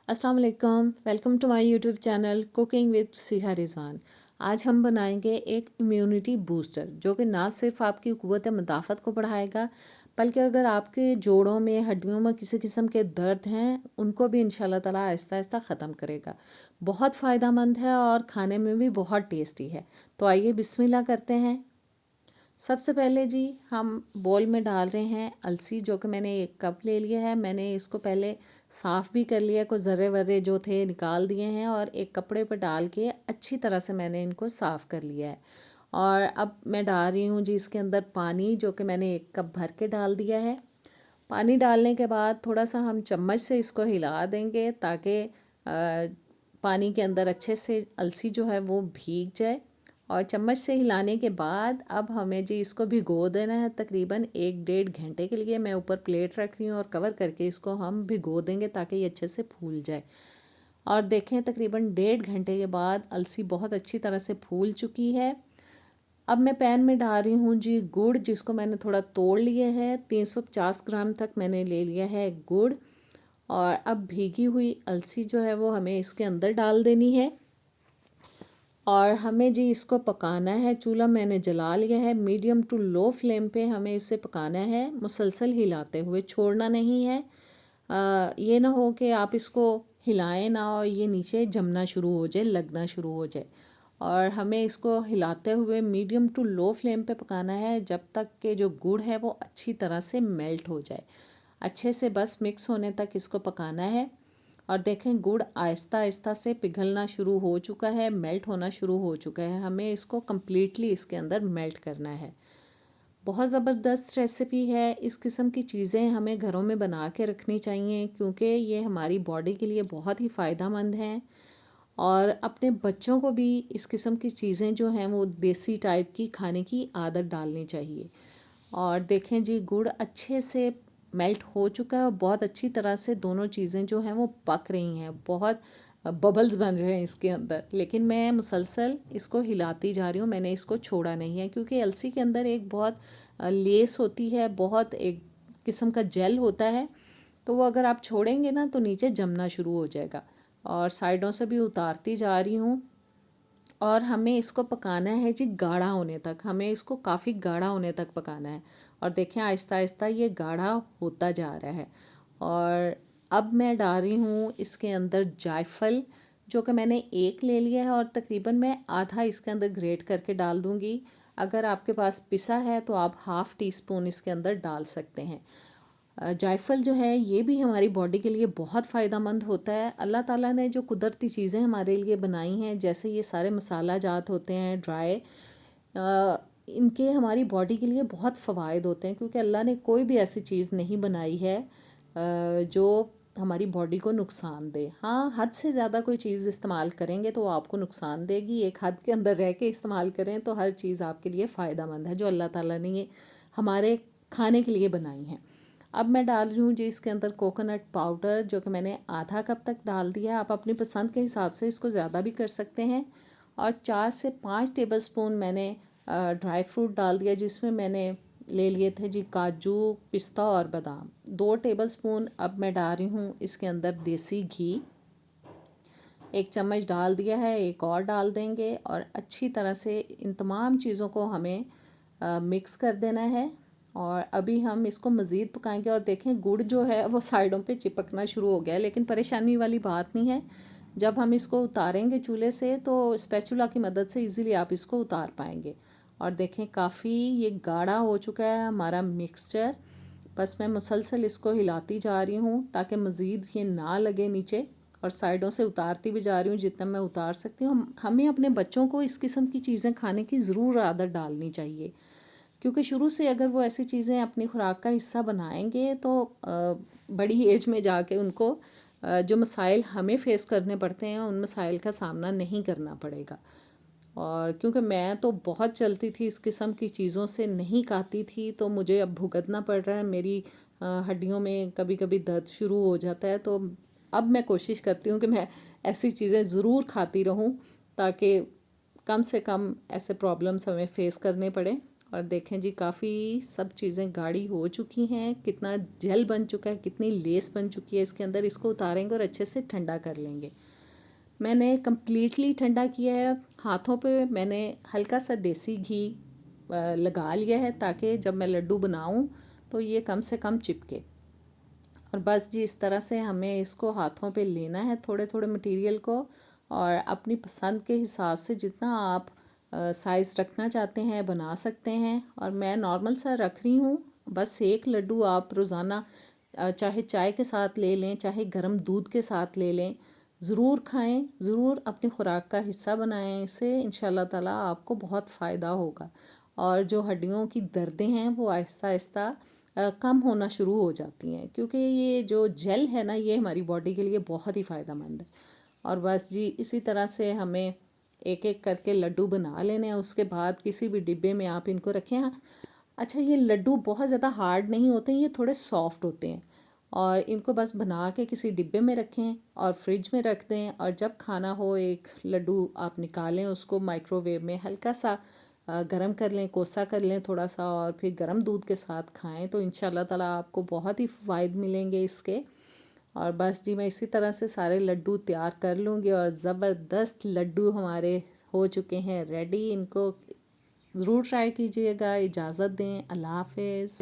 अस्सलाम वालेकुम, welcome to my YouTube channel cooking with Siha Rizwan. आज हम बनाएंगे एक इम्यूनिटी बूस्टर जो कि ना सिर्फ आपकी क़ुव्वत मुदाफ़त को बढ़ाएगा, बल्कि अगर आपके जोड़ों में हड्डियों में किसी किस्म के दर्द हैं उनको भी इंशाल्लाह ताला आहिस्ता आहिस्ता ख़त्म करेगा। बहुत फ़ायदेमंद है और खाने में भी बहुत टेस्टी है। तो आइए बिस्मिल्लाह करते हैं। सबसे पहले जी हम बोल में डाल रहे हैं अलसी, जो कि मैंने 1 कप ले लिया है। मैंने इसको पहले साफ़ भी कर लिया, कुछ ज़र्रे वर्रे जो थे निकाल दिए हैं और एक कपड़े पर डाल के अच्छी तरह से मैंने इनको साफ़ कर लिया है। और अब मैं डाल रही हूँ जी इसके अंदर पानी, जो कि मैंने 1 कप भर के डाल दिया है। पानी डालने के बाद थोड़ा सा हम चम्मच से इसको हिला देंगे ताकि पानी के अंदर अच्छे से अलसी जो है वो भीग जाए। और चम्मच से हिलाने के बाद अब हमें जी इसको भिगो देना है तकरीबन 1-1.5 घंटे के लिए। मैं ऊपर प्लेट रख रही हूँ और कवर करके इसको हम भिगो देंगे ताकि ये अच्छे से फूल जाए। और देखें तकरीबन 1.5 घंटे के बाद अलसी बहुत अच्छी तरह से फूल चुकी है। अब मैं पैन में डाल रही हूँ जी गुड़, जिसको मैंने थोड़ा तोड़ लिया है। 350 ग्राम तक मैंने ले लिया है गुड़। और अब भीगी हुई अलसी जो है वो हमें इसके अंदर डाल देनी है और हमें जी इसको पकाना है। चूल्हा मैंने जला लिया है, मीडियम टू लो फ्लेम पे हमें इसे पकाना है, मुसलसल हिलाते हुए, छोड़ना नहीं है। ये ना हो कि आप इसको हिलाएं ना और ये नीचे जमना शुरू हो जाए, लगना शुरू हो जाए। और हमें इसको हिलाते हुए मीडियम टू लो फ्लेम पे पकाना है जब तक कि जो गुड़ है वो अच्छी तरह से मेल्ट हो जाए। अच्छे से बस मिक्स होने तक इसको पकाना है। और देखें गुड़ आहिस्ता आहिस्ता से पिघलना शुरू हो चुका है, मेल्ट होना शुरू हो चुका है। हमें इसको कम्प्लीटली इसके अंदर मेल्ट करना है। बहुत ज़बरदस्त रेसिपी है। इस किस्म की चीज़ें हमें घरों में बना के रखनी चाहिए क्योंकि ये हमारी बॉडी के लिए बहुत ही फ़ायदेमंद हैं। और अपने बच्चों को भी इस किस्म की चीज़ें जो हैं वो देसी टाइप की खाने की आदत डालनी चाहिए। और देखें जी गुड़ अच्छे से मेल्ट हो चुका है और बहुत अच्छी तरह से दोनों चीज़ें जो हैं वो पक रही हैं। बहुत बबल्स बन रहे हैं इसके अंदर, लेकिन मैं मुसलसल इसको हिलाती जा रही हूँ। मैंने इसको छोड़ा नहीं है क्योंकि अलसी के अंदर एक बहुत लेस होती है, बहुत एक किस्म का जेल होता है। तो वो अगर आप छोड़ेंगे ना तो नीचे जमना शुरू हो जाएगा। और साइडों से भी उतारती जा रही हूँ। और हमें इसको पकाना है जी गाढ़ा होने तक, हमें इसको काफ़ी गाढ़ा होने तक पकाना है। और देखें आहिस्ता आहिस्ता ये गाढ़ा होता जा रहा है। और अब मैं डाल रही हूँ इसके अंदर जायफल, जो कि मैंने 1 ले लिया है और तकरीबन मैं आधा इसके अंदर ग्रेट करके डाल दूँगी। अगर आपके पास पिसा है तो आप हाफ़ टी स्पून इसके अंदर डाल सकते हैं। जायफल जो है ये भी हमारी बॉडी के लिए बहुत फ़ायदेमंद होता है। अल्लाह ताला ने जो कुदरती चीज़ें हमारे लिए बनाई हैं, जैसे ये सारे मसाला जात होते हैं ड्राई, इनके हमारी बॉडी के लिए बहुत फ़वाइद होते हैं क्योंकि अल्लाह ने कोई भी ऐसी चीज़ नहीं बनाई है जो हमारी बॉडी को नुकसान दे। हाँ, हद से ज़्यादा कोई चीज़ इस्तेमाल करेंगे तो वो आपको नुकसान देगी। एक हद के अंदर रह के इस्तेमाल करें तो हर चीज़ आपके लिए फ़ायदेमंद है जो अल्लाह ताला ने ये हमारे खाने के लिए बनाई हैं। अब मैं डाल रही हूँ जी इसके अंदर कोकोनट पाउडर, जो कि मैंने आधा कप तक डाल दिया है। आप अपनी पसंद के हिसाब से इसको ज़्यादा भी कर सकते हैं। और 4 से 5 टेबलस्पून मैंने ड्राई फ्रूट डाल दिया, जिसमें मैंने ले लिए थे जी काजू, पिस्ता और बादाम। 2 टेबलस्पून अब मैं डाल रही हूँ इसके अंदर देसी घी, 1 चम्मच डाल दिया है, एक और डाल देंगे। और अच्छी तरह से इन तमाम चीज़ों को हमें मिक्स कर देना है। और अभी हम इसको मज़ीद पकाएंगे। और देखें गुड़ जो है वो साइडों पे चिपकना शुरू हो गया है, लेकिन परेशानी वाली बात नहीं है। जब हम इसको उतारेंगे चूल्हे से तो स्पैचुला की मदद से इजीली आप इसको उतार पाएंगे। और देखें काफ़ी ये गाढ़ा हो चुका है हमारा मिक्सचर। बस मैं मुसलसल इसको हिलाती जा रही हूँ ताकि मज़ीद ये ना लगे नीचे। और साइडों से उतारती भी जा रही हूँ जितना मैं उतार सकती हूँ। हमें अपने बच्चों को इस किस्म की चीज़ें खाने की ज़रूर आदत डालनी चाहिए क्योंकि शुरू से अगर वो ऐसी चीज़ें अपनी खुराक का हिस्सा बनाएंगे तो बड़ी एज में जाके उनको जो मसाइल हमें फ़ेस करने पड़ते हैं उन मसाइल का सामना नहीं करना पड़ेगा। और क्योंकि मैं तो बहुत चलती थी इस किस्म की चीज़ों से, नहीं खाती थी, तो मुझे अब भुगतना पड़ रहा है। मेरी हड्डियों में कभी कभी दर्द शुरू हो जाता है। तो अब मैं कोशिश करती हूँ कि मैं ऐसी चीज़ें ज़रूर खाती रहूँ ताकि कम से कम ऐसे प्रॉब्लम्स हमें फ़ेस करने पड़े। और देखें जी काफ़ी सब चीज़ें गाढ़ी हो चुकी हैं, कितना जेल बन चुका है, कितनी लेस बन चुकी है इसके अंदर। इसको उतारेंगे और अच्छे से ठंडा कर लेंगे। मैंने कम्प्लीटली ठंडा किया है। हाथों पे मैंने हल्का सा देसी घी लगा लिया है ताकि जब मैं लड्डू बनाऊं तो ये कम से कम चिपके। और बस जी इस तरह से हमें इसको हाथों पे लेना है थोड़े थोड़े मटेरियल को, और अपनी पसंद के हिसाब से जितना आप साइज़ रखना चाहते हैं बना सकते हैं। और मैं नॉर्मल सा रख रही हूँ। बस एक लड्डू आप रोज़ाना चाहे चाय के साथ ले लें, चाहे गर्म दूध के साथ ले लें, ज़रूर खाएं, ज़रूर अपनी खुराक का हिस्सा बनाएं। इससे इंशाल्लाह ताला आपको बहुत फ़ायदा होगा और जो हड्डियों की दर्दें हैं वो आहिस्ता आहिस्ता कम होना शुरू हो जाती हैं, क्योंकि ये जो जेल है ना ये हमारी बॉडी के लिए बहुत ही फ़ायदेमंद है। और बस जी इसी तरह से हमें एक एक करके लड्डू बना लेने हैं। उसके बाद किसी भी डिब्बे में आप इनको रखें। हाँ, अच्छा, ये लड्डू बहुत ज़्यादा हार्ड नहीं होते, ये थोड़े सॉफ्ट होते हैं। और इनको बस बना के किसी डिब्बे में रखें और फ्रिज में रख दें, और जब खाना हो एक लड्डू आप निकालें, उसको माइक्रोवेव में हल्का सा गरम कर लें, कोसा कर लें थोड़ा सा, और फिर गरम दूध के साथ खाएं तो इंशाल्लाह ताला आपको बहुत ही फ़ायदे मिलेंगे इसके। और बस जी मैं इसी तरह से सारे लड्डू तैयार कर लूँगी और ज़बरदस्त लड्डू हमारे हो चुके हैं रेडी। इनको ज़रूर ट्राई कीजिएगा। इजाज़त दें, अल्लाह हाफ़िज़।